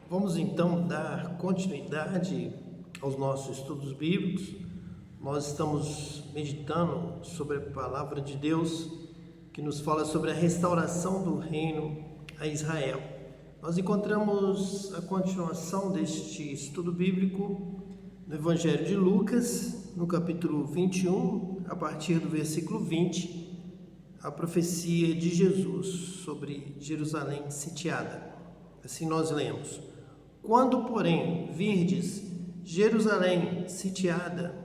Vamos então dar continuidade aos nossos estudos bíblicos. Nós estamos meditando sobre a palavra de Deus que nos fala sobre a restauração do reino a Israel. Nós encontramos a continuação deste estudo bíblico no Evangelho de Lucas, no capítulo 21, a partir do versículo 20, a profecia de Jesus sobre Jerusalém sitiada. Assim nós lemos: Quando, porém, virdes Jerusalém sitiada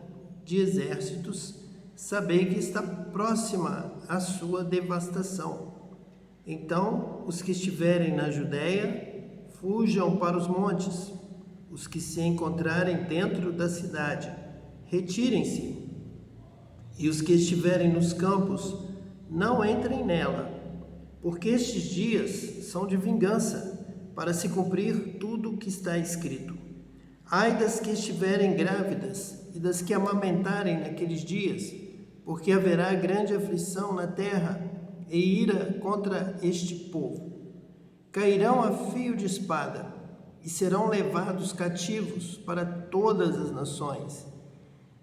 de exércitos, sabei que está próxima a sua devastação. Então, os que estiverem na Judéia, fujam para os montes. Os que se encontrarem dentro da cidade, retirem-se. E os que estiverem nos campos, não entrem nela, porque estes dias são de vingança, para se cumprir tudo o que está escrito. Ai das que estiverem grávidas e das que amamentarem naqueles dias, porque haverá grande aflição na terra e ira contra este povo. Cairão a fio de espada e serão levados cativos para todas as nações.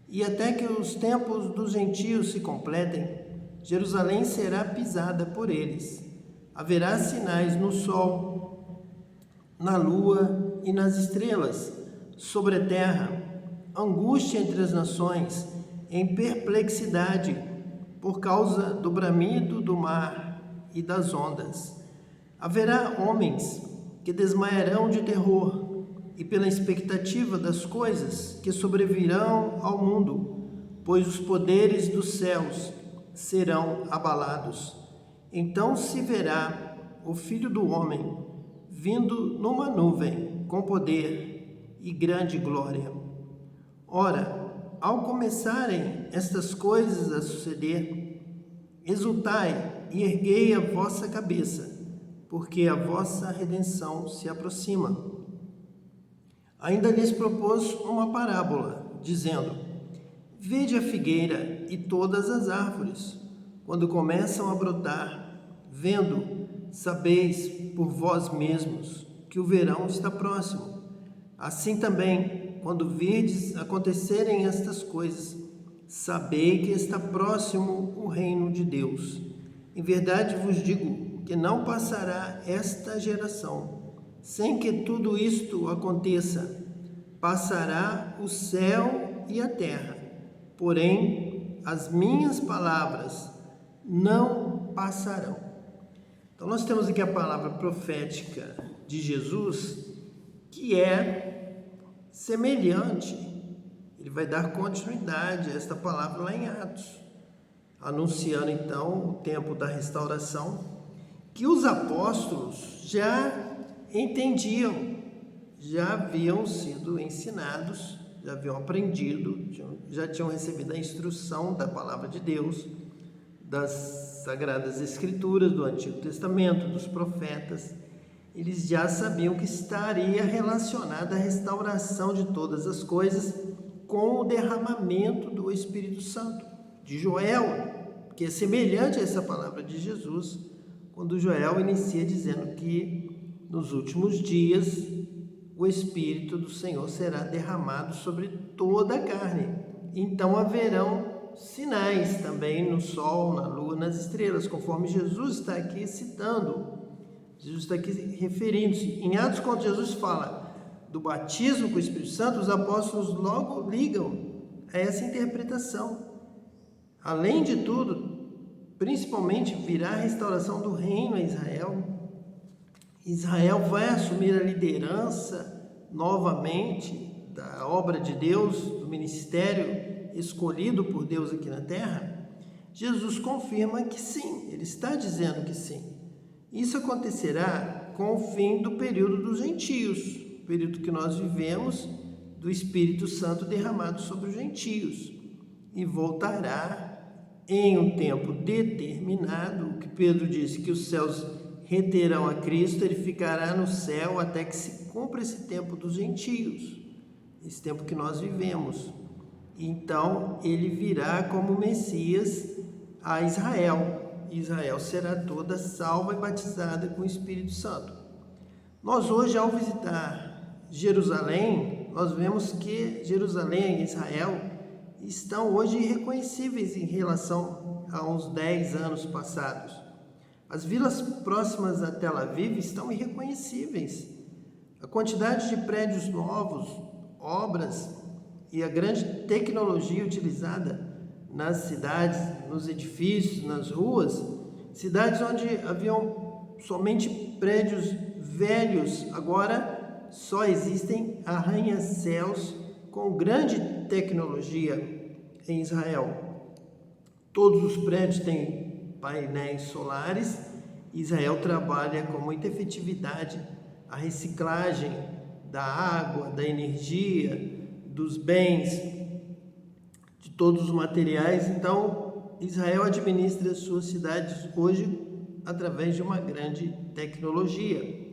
E até que os tempos dos gentios se completem, Jerusalém será pisada por eles. Haverá sinais no sol, na lua e nas estrelas, sobre a terra, angústia entre as nações, em perplexidade, por causa do bramido do mar e das ondas. Haverá homens que desmaiarão de terror e pela expectativa das coisas que sobrevirão ao mundo, pois os poderes dos céus serão abalados. Então se verá o Filho do Homem vindo numa nuvem com poder e grande glória. Ora, ao começarem estas coisas a suceder, exultai e erguei a vossa cabeça, porque a vossa redenção se aproxima. Ainda lhes propôs uma parábola, dizendo: Vede a figueira e todas as árvores, quando começam a brotar, vendo, sabeis por vós mesmos que o verão está próximo. Assim também, quando virdes acontecerem estas coisas, sabei que está próximo o reino de Deus. Em verdade vos digo que não passará esta geração sem que tudo isto aconteça. Passará o céu e a terra, porém as minhas palavras não passarão. Então nós temos aqui a palavra profética de Jesus, que é semelhante. Ele vai dar continuidade a esta palavra lá em Atos, anunciando então o tempo da restauração, que os apóstolos já entendiam, já haviam sido ensinados, já haviam aprendido, já tinham recebido a instrução da palavra de Deus, das Sagradas Escrituras, do Antigo Testamento, dos profetas. Eles já sabiam que estaria relacionada a restauração de todas as coisas com o derramamento do Espírito Santo, de Joel, que é semelhante a essa palavra de Jesus, quando Joel inicia dizendo que nos últimos dias o Espírito do Senhor será derramado sobre toda a carne. Então haverão sinais também no sol, na lua, nas estrelas, conforme Jesus está aqui citando. Jesus está aqui referindo-se. Em Atos, quando Jesus fala do batismo com o Espírito Santo, os apóstolos logo ligam a essa interpretação. Além de tudo, principalmente virá a restauração do reino a Israel. Israel vai assumir a liderança novamente da obra de Deus, do ministério escolhido por Deus aqui na terra. Jesus confirma que sim, ele está dizendo que sim. Isso acontecerá com o fim do período dos gentios, o período que nós vivemos do Espírito Santo derramado sobre os gentios, e voltará em um tempo determinado. O que Pedro disse, que os céus reterão a Cristo, ele ficará no céu até que se cumpra esse tempo dos gentios, esse tempo que nós vivemos. Então ele virá como Messias a Israel. Israel será toda salva e batizada com o Espírito Santo. Nós hoje, ao visitar Jerusalém, nós vemos que Jerusalém e Israel estão hoje irreconhecíveis em relação a uns 10 anos passados. As vilas próximas a Tel Aviv estão irreconhecíveis. A quantidade de prédios novos, obras e a grande tecnologia utilizada nas cidades, nos edifícios, nas ruas, cidades onde haviam somente prédios velhos, agora só existem arranha-céus com grande tecnologia em Israel. Todos os prédios têm painéis solares. Israel trabalha com muita efetividade a reciclagem da água, da energia, dos bens, de todos os materiais. Então, Israel administra as suas cidades hoje através de uma grande tecnologia.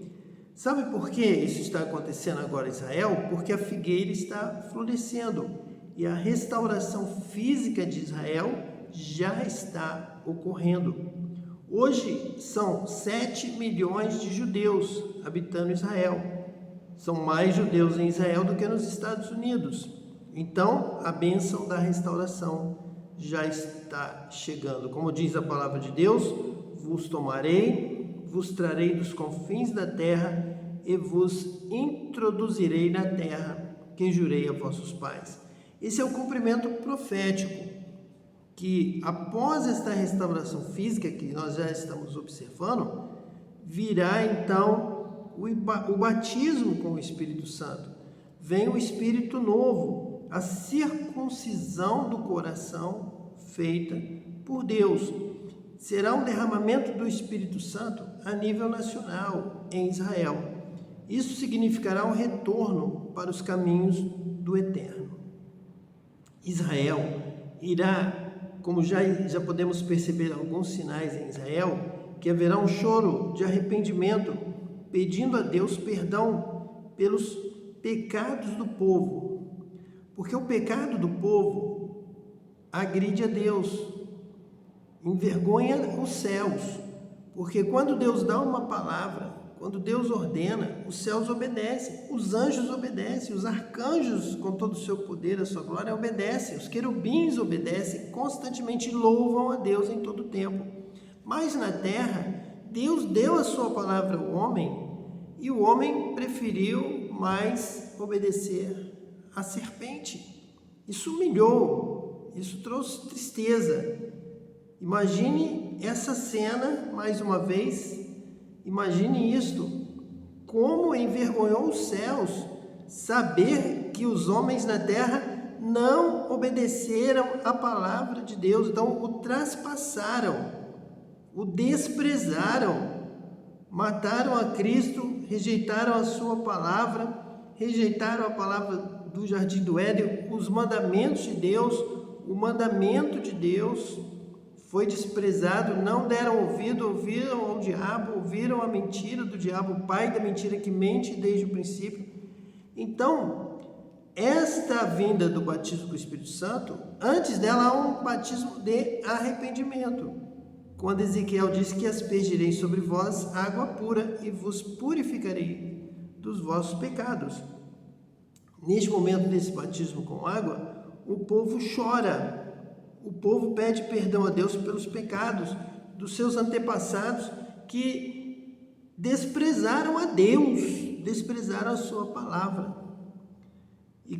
Sabe por que isso está acontecendo agora em Israel? Porque a figueira está florescendo e a restauração física de Israel já está ocorrendo. Hoje são 7 milhões de judeus habitando Israel. São mais judeus em Israel do que nos Estados Unidos. Então, a bênção da restauração já está chegando. Como diz a palavra de Deus, vos tomarei, vos trarei dos confins da terra e vos introduzirei na terra que jurei a vossos pais. Esse é o cumprimento profético, que após esta restauração física que nós já estamos observando, virá então o batismo com o Espírito Santo. Vem o Espírito novo, a circuncisão do coração feita por Deus. Será um derramamento do Espírito Santo a nível nacional em Israel. Isso significará um retorno para os caminhos do Eterno. Israel irá, como já podemos perceber alguns sinais em Israel, que haverá um choro de arrependimento, pedindo a Deus perdão pelos pecados do povo, porque o pecado do povo agride a Deus, envergonha os céus, porque quando Deus dá uma palavra, quando Deus ordena, os céus obedecem, os anjos obedecem, os arcanjos com todo o seu poder, a sua glória, obedecem, os querubins obedecem, constantemente louvam a Deus em todo o tempo. Mas na terra, Deus deu a sua palavra ao homem e o homem preferiu mais obedecer à serpente. Isso humilhou, isso trouxe tristeza. Imagine essa cena mais uma vez. Imagine isto, como envergonhou os céus saber que os homens na terra não obedeceram à palavra de Deus, então o traspassaram, o desprezaram, mataram a Cristo, rejeitaram a sua palavra, rejeitaram a palavra do Jardim do Éden, os mandamentos de Deus, o mandamento de Deus foi desprezado, não deram ouvido, ouviram ao diabo, ouviram a mentira do diabo, o pai da mentira que mente desde o princípio. Então, esta vinda do batismo com o Espírito Santo, antes dela há um batismo de arrependimento. Quando Ezequiel diz que aspergirei sobre vós água pura e vos purificarei dos vossos pecados. Neste momento desse batismo com água, o povo chora. O povo pede perdão a Deus pelos pecados dos seus antepassados que desprezaram a Deus, desprezaram a sua palavra. E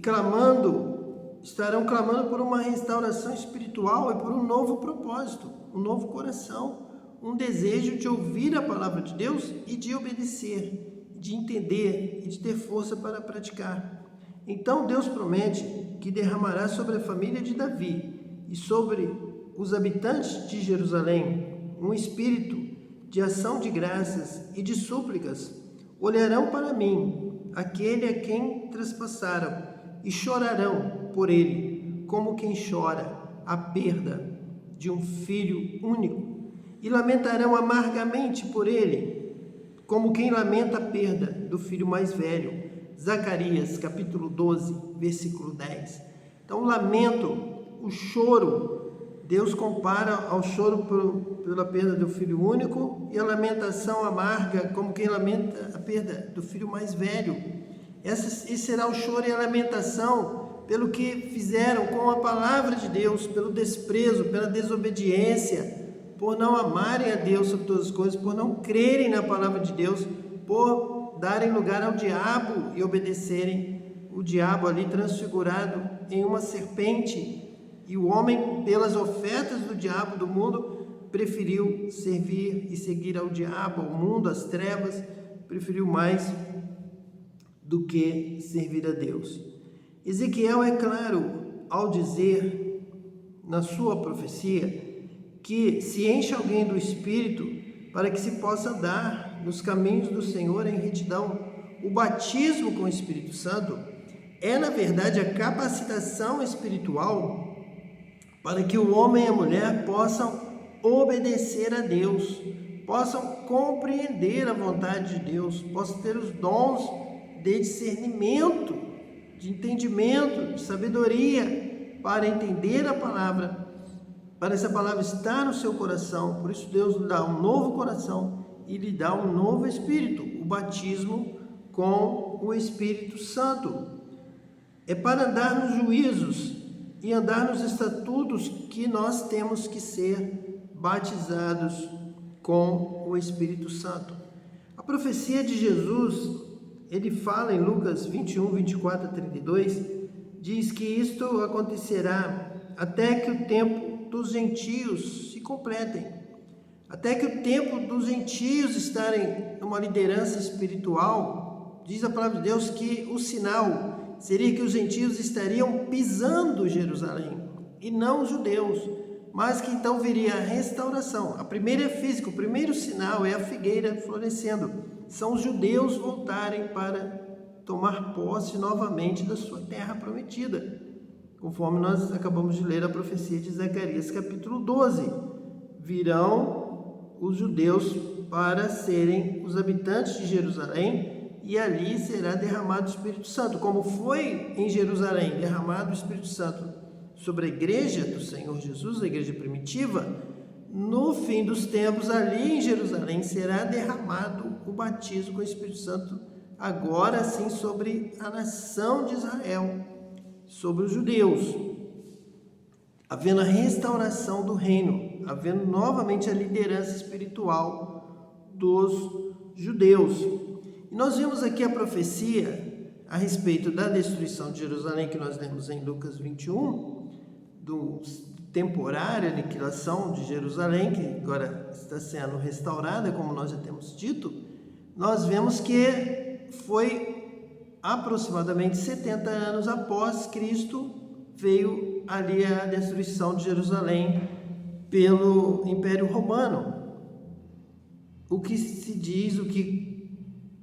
estarão clamando por uma restauração espiritual e por um novo propósito, um novo coração, um desejo de ouvir a palavra de Deus e de obedecer, de entender e de ter força para praticar. Então Deus promete que derramará sobre a família de Davi e sobre os habitantes de Jerusalém um espírito de ação de graças e de súplicas. Olharão para mim, aquele a quem traspassaram, e chorarão por ele, como quem chora a perda de um filho único, e lamentarão amargamente por ele, como quem lamenta a perda do filho mais velho. Zacarias, capítulo 12, versículo 10. Então, o lamento, o choro Deus compara ao choro pela perda do filho único e a lamentação amarga, como quem lamenta a perda do filho mais velho. Esse será o choro e a lamentação pelo que fizeram com a palavra de Deus, pelo desprezo, pela desobediência, por não amarem a Deus sobre todas as coisas, por não crerem na palavra de Deus, por darem lugar ao diabo e obedecerem o diabo ali transfigurado em uma serpente. E o homem, pelas ofertas do diabo do mundo, preferiu servir e seguir ao diabo, ao mundo, às trevas, preferiu mais do que servir a Deus. Ezequiel é claro ao dizer na sua profecia que se enche alguém do Espírito para que se possa andar nos caminhos do Senhor em retidão. O batismo com o Espírito Santo é, na verdade, a capacitação espiritual para que o homem e a mulher possam obedecer a Deus, possam compreender a vontade de Deus, possam ter os dons de discernimento, de entendimento, de sabedoria, para entender a palavra, para essa palavra estar no seu coração. Por isso Deus lhe dá um novo coração e lhe dá um novo Espírito, o batismo com o Espírito Santo. É para andar nos juízos e andar nos estatutos que nós temos que ser batizados com o Espírito Santo. A profecia de Jesus, ele fala em Lucas 21, 24 a 32, diz que isto acontecerá até que o tempo dos gentios se completem, até que o tempo dos gentios estarem numa liderança espiritual. Diz a palavra de Deus que o sinal seria que os gentios estariam pisando Jerusalém e não os judeus, mas que então viria a restauração. A primeira é física, o primeiro sinal é a figueira florescendo. São os judeus voltarem para tomar posse novamente da sua terra prometida, conforme nós acabamos de ler a profecia de Zacarias capítulo 12. Virão os judeus para serem os habitantes de Jerusalém, e ali será derramado o Espírito Santo, como foi em Jerusalém derramado o Espírito Santo sobre a igreja do Senhor Jesus, a igreja primitiva. No fim dos tempos, ali em Jerusalém, será derramado o batismo com o Espírito Santo, agora sim sobre a nação de Israel, sobre os judeus, havendo a restauração do reino, havendo novamente a liderança espiritual dos judeus. E nós vimos aqui a profecia a respeito da destruição de Jerusalém, que nós lemos em Lucas 21, do temporária aniquilação de Jerusalém, que agora está sendo restaurada, como nós já temos dito. Nós vemos que foi aproximadamente 70 anos após Cristo veio ali a destruição de Jerusalém pelo Império Romano. O que se diz, o que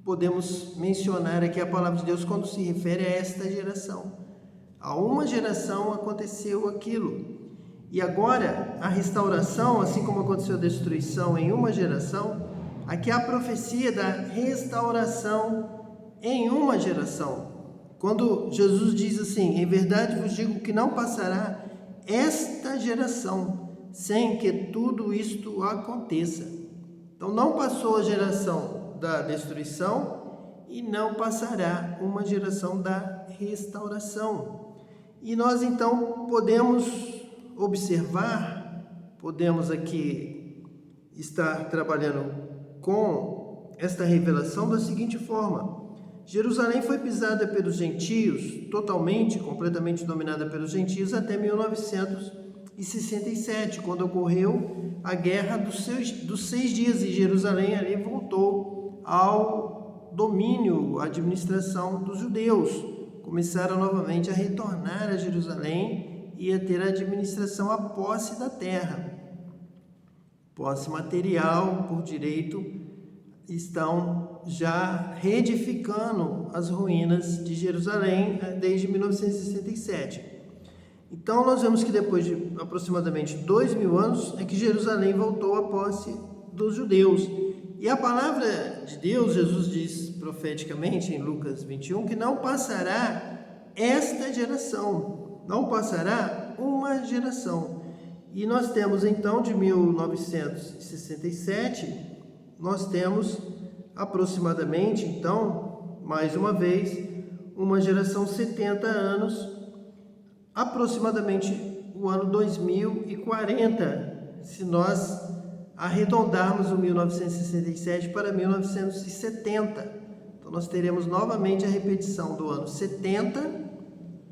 podemos mencionar aqui a palavra de Deus quando se refere a esta geração. A uma geração aconteceu aquilo. E agora a restauração, assim como aconteceu a destruição em uma geração, aqui há a profecia da restauração em uma geração. Quando Jesus diz assim: em verdade vos digo que não passará esta geração sem que tudo isto aconteça. Então não passou a geração da destruição e não passará uma geração da restauração. E nós então podemos observar, podemos aqui estar trabalhando com esta revelação da seguinte forma: Jerusalém foi pisada pelos gentios, totalmente, completamente dominada pelos gentios até 1967, quando ocorreu a guerra dos 6 dias, e Jerusalém ali voltou ao domínio, à administração dos judeus. Começaram novamente a retornar a Jerusalém e a ter a administração, a posse da terra, posse material por direito. Estão já reedificando as ruínas de Jerusalém desde 1967. Então nós vemos que depois de aproximadamente 2000 anos é que Jerusalém voltou à posse dos judeus. E a palavra de Deus, Jesus diz profeticamente em Lucas 21, que não passará esta geração, não passará uma geração. E nós temos então de 1967, nós temos aproximadamente, então, mais uma vez, uma geração 70 anos, aproximadamente o ano 2040, se nós arredondarmos o 1967 para 1970. Então nós teremos novamente a repetição do ano 70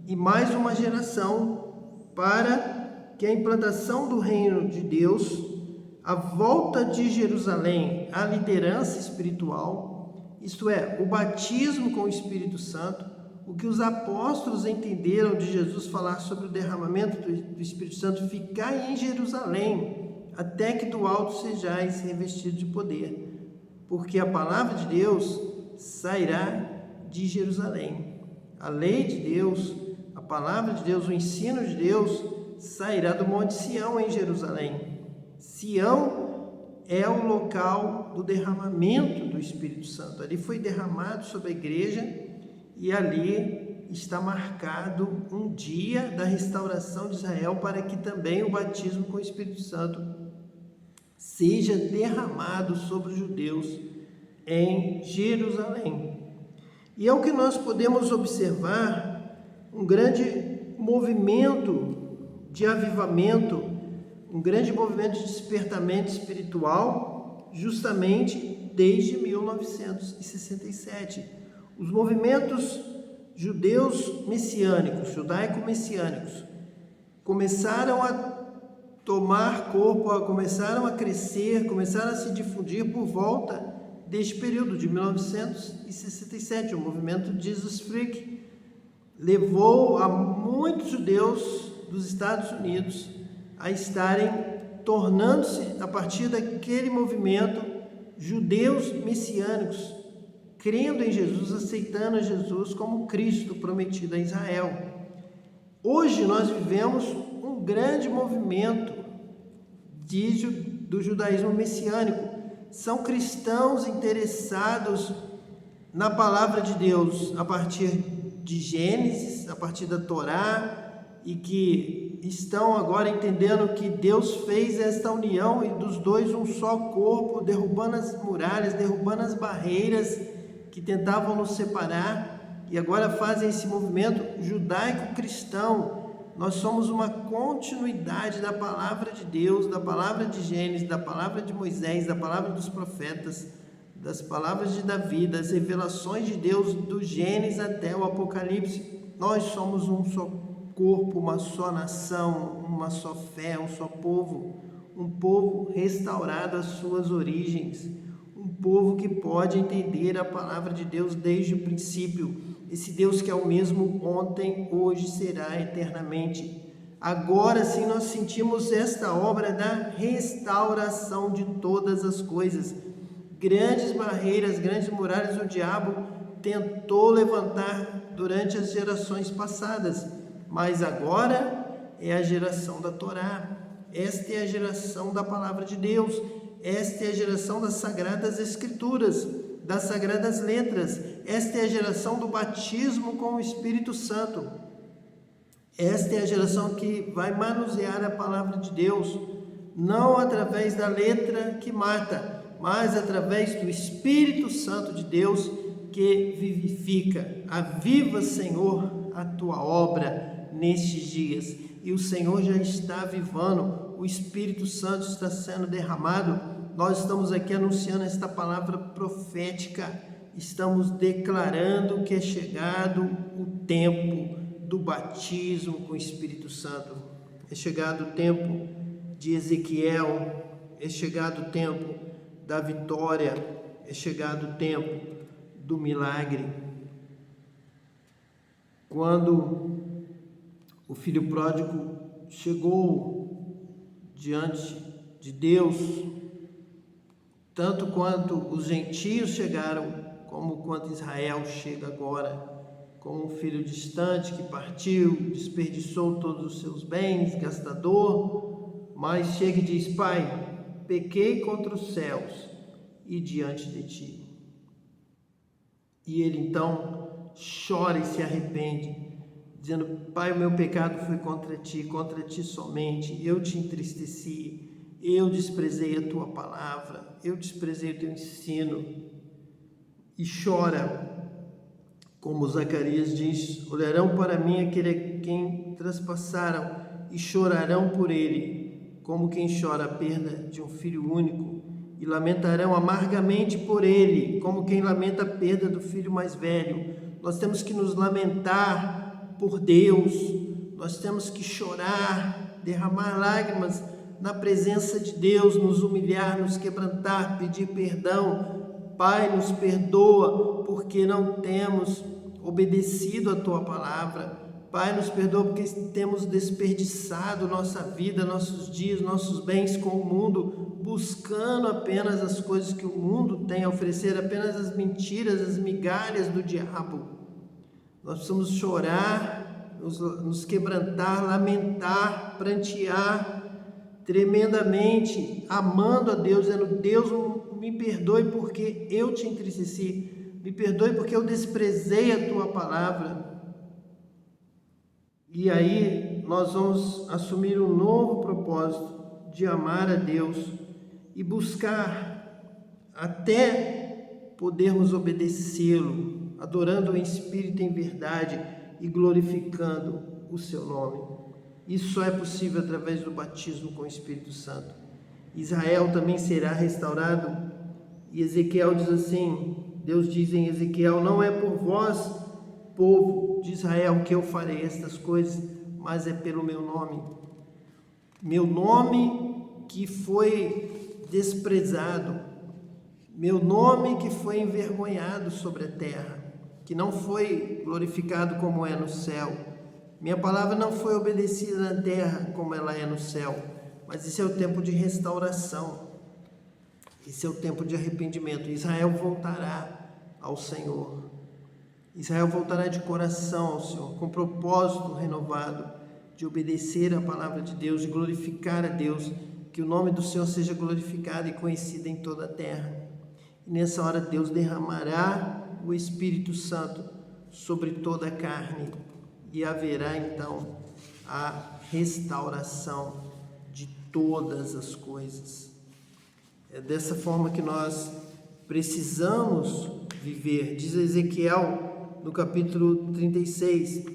e mais uma geração para que a implantação do reino de Deus, a volta de Jerusalém, a liderança espiritual, isto é, o batismo com o Espírito Santo, o que os apóstolos entenderam de Jesus falar sobre o derramamento do Espírito Santo, ficar em Jerusalém, até que do alto sejais revestidos de poder, porque a palavra de Deus sairá de Jerusalém. A lei de Deus, a palavra de Deus, o ensino de Deus sairá do Monte Sião em Jerusalém. Sião é o local do derramamento do Espírito Santo. Ali foi derramado sobre a igreja e ali está marcado um dia da restauração de Israel para que também o batismo com o Espírito Santo seja derramado sobre os judeus em Jerusalém. E é o que nós podemos observar, um grande movimento de avivamento, um grande movimento de despertamento espiritual, justamente desde 1967. Os movimentos judeus messiânicos, judaico-messiânicos, começaram a tomar corpo, começaram a crescer, começaram a se difundir por volta deste período de 1967. O movimento Jesus Freak levou a muitos judeus dos Estados Unidos a estarem tornando-se, a partir daquele movimento, judeus messiânicos, crendo em Jesus, aceitando Jesus como Cristo prometido a Israel. Hoje nós vivemos um grande movimento do judaísmo messiânico. São cristãos interessados na palavra de Deus a partir de Gênesis, a partir da Torá, e que estão agora entendendo que Deus fez esta união e dos dois um só corpo, derrubando as muralhas, derrubando as barreiras que tentavam nos separar, e agora fazem esse movimento judaico-cristão. Nós somos uma continuidade da palavra de Deus, da palavra de Gênesis, da palavra de Moisés, da palavra dos profetas, das palavras de Davi, das revelações de Deus, do Gênesis até o Apocalipse. Nós somos um só corpo, uma só nação, uma só fé, um só povo, um povo restaurado às suas origens, um povo que pode entender a palavra de Deus desde o princípio, esse Deus que é o mesmo ontem, hoje, será eternamente. Agora sim nós sentimos esta obra da restauração de todas as coisas. Grandes barreiras, grandes muralhas o diabo tentou levantar durante as gerações passadas, mas agora é a geração da Torá. Esta é a geração da palavra de Deus. Esta é a geração das sagradas escrituras, das sagradas letras. Esta é a geração do batismo com o Espírito Santo. Esta é a geração que vai manusear a palavra de Deus, não através da letra que mata, mas através do Espírito Santo de Deus que vivifica. Aviva, Senhor, a tua obra nestes dias. E o Senhor já está avivando, o Espírito Santo está sendo derramado. Nós estamos aqui anunciando esta palavra profética, estamos declarando que é chegado o tempo do batismo com o Espírito Santo. É chegado o tempo de Ezequiel, é chegado o tempo da vitória, é chegado o tempo do milagre. Quando o filho pródigo chegou diante de Deus, tanto quanto os gentios chegaram, como quanto Israel chega agora, como um filho distante que partiu, desperdiçou todos os seus bens, gastador, mas chega e diz: Pai, pequei contra os céus e diante de ti. E ele então chora e se arrepende dizendo: Pai, o meu pecado foi contra ti somente, eu te entristeci, eu desprezei a tua palavra, eu desprezei o teu ensino. E chora, como Zacarias diz: olharão para mim aquele a quem traspassaram e chorarão por ele, como quem chora a perda de um filho único, e lamentarão amargamente por ele, como quem lamenta a perda do filho mais velho. Nós temos que nos lamentar por Deus, nós temos que chorar, derramar lágrimas na presença de Deus, nos humilhar, nos quebrantar, pedir perdão. Pai, nos perdoa porque não temos obedecido a tua palavra. Pai, nos perdoa porque temos desperdiçado nossa vida, nossos dias, nossos bens com o mundo, buscando apenas as coisas que o mundo tem a oferecer, apenas as mentiras, as migalhas do diabo. Nós precisamos chorar, nos quebrantar, lamentar, prantear tremendamente, amando a Deus, dizendo: Deus, me perdoe porque eu te entristeci, me perdoe porque eu desprezei a tua palavra. E aí nós vamos assumir um novo propósito de amar a Deus e buscar até podermos obedecê-lo, adorando em espírito e em verdade e glorificando o seu nome. Isso só é possível através do batismo com o Espírito Santo. Israel também será restaurado. E Ezequiel diz assim, Deus diz em Ezequiel: não é por vós, povo de Israel, que eu farei estas coisas, mas é pelo meu nome. Meu nome que foi desprezado, meu nome que foi envergonhado sobre a terra, que não foi glorificado como é no céu. Minha palavra não foi obedecida na terra como ela é no céu. Mas esse é o tempo de restauração. Esse é o tempo de arrependimento. Israel voltará ao Senhor. Israel voltará de coração ao Senhor, com propósito renovado de obedecer a palavra de Deus, de glorificar a Deus, que o nome do Senhor seja glorificado e conhecido em toda a terra. E nessa hora Deus derramará o Espírito Santo sobre toda a carne e haverá então a restauração de todas as coisas. É dessa forma que nós precisamos viver. Diz Ezequiel no capítulo 36: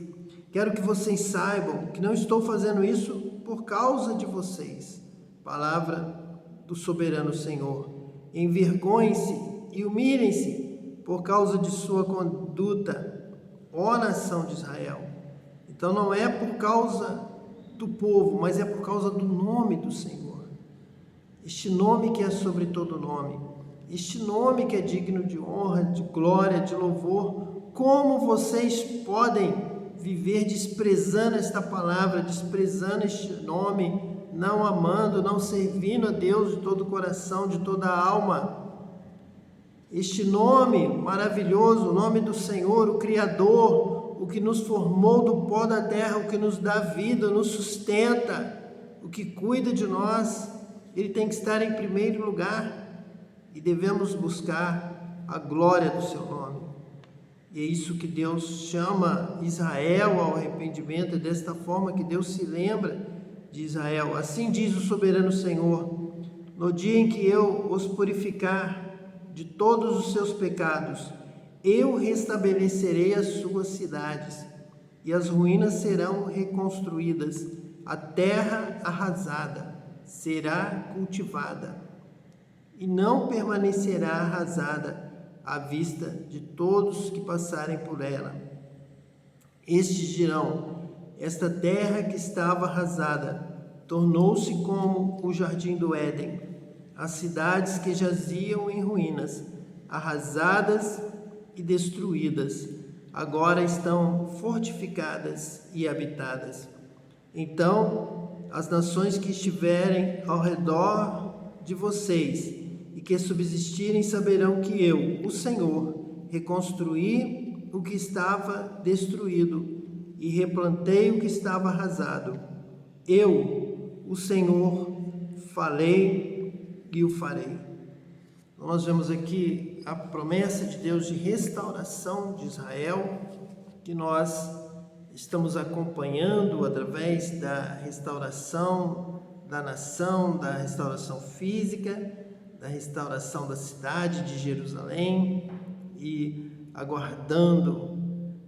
quero que vocês saibam que não estou fazendo isso por causa de vocês. Palavra do soberano Senhor. Envergonhem-se e humilhem-se por causa de sua conduta, ó nação de Israel. Então não é por causa do povo, mas é por causa do nome do Senhor. Este nome que é sobre todo nome, este nome que é digno de honra, de glória, de louvor. Como vocês podem viver desprezando esta palavra, desprezando este nome, não amando, não servindo a Deus de todo o coração, de toda a alma? Este nome maravilhoso, o nome do Senhor, o Criador, o que nos formou do pó da terra, o que nos dá vida, nos sustenta, o que cuida de nós, ele tem que estar em primeiro lugar e devemos buscar a glória do seu nome. E é isso que Deus chama Israel ao arrependimento, é desta forma que Deus se lembra de Israel. Assim diz o soberano Senhor: no dia em que eu os purificar de todos os seus pecados, eu restabelecerei as suas cidades, e as ruínas serão reconstruídas, a terra arrasada será cultivada, e não permanecerá arrasada à vista de todos que passarem por ela. Estes dirão: esta terra que estava arrasada tornou-se como o jardim do Éden. As cidades que jaziam em ruínas, arrasadas e destruídas, agora estão fortificadas e habitadas. Então, as nações que estiverem ao redor de vocês e que subsistirem saberão que eu, o Senhor, reconstruí o que estava destruído e replantei o que estava arrasado. Eu, o Senhor, falei e o farei. Então, nós vemos aqui a promessa de Deus de restauração de Israel, que nós estamos acompanhando através da restauração da nação, da restauração física, da restauração da cidade de Jerusalém e aguardando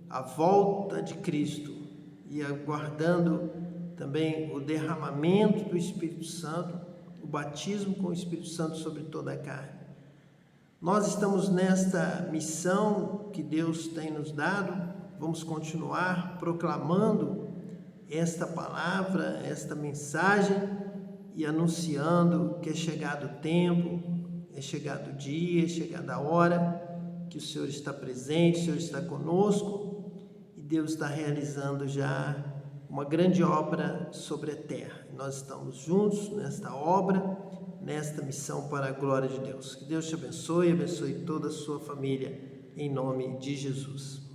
a volta de Cristo e aguardando também o derramamento do Espírito Santo, o batismo com o Espírito Santo sobre toda a carne. Nós estamos nesta missão que Deus tem nos dado, vamos continuar proclamando esta palavra, esta mensagem e anunciando que é chegado o tempo, é chegado o dia, é chegada a hora, que o Senhor está presente, o Senhor está conosco e Deus está realizando já uma grande obra sobre a terra. Nós estamos juntos nesta obra, nesta missão para a glória de Deus. Que Deus te abençoe toda a sua família, em nome de Jesus.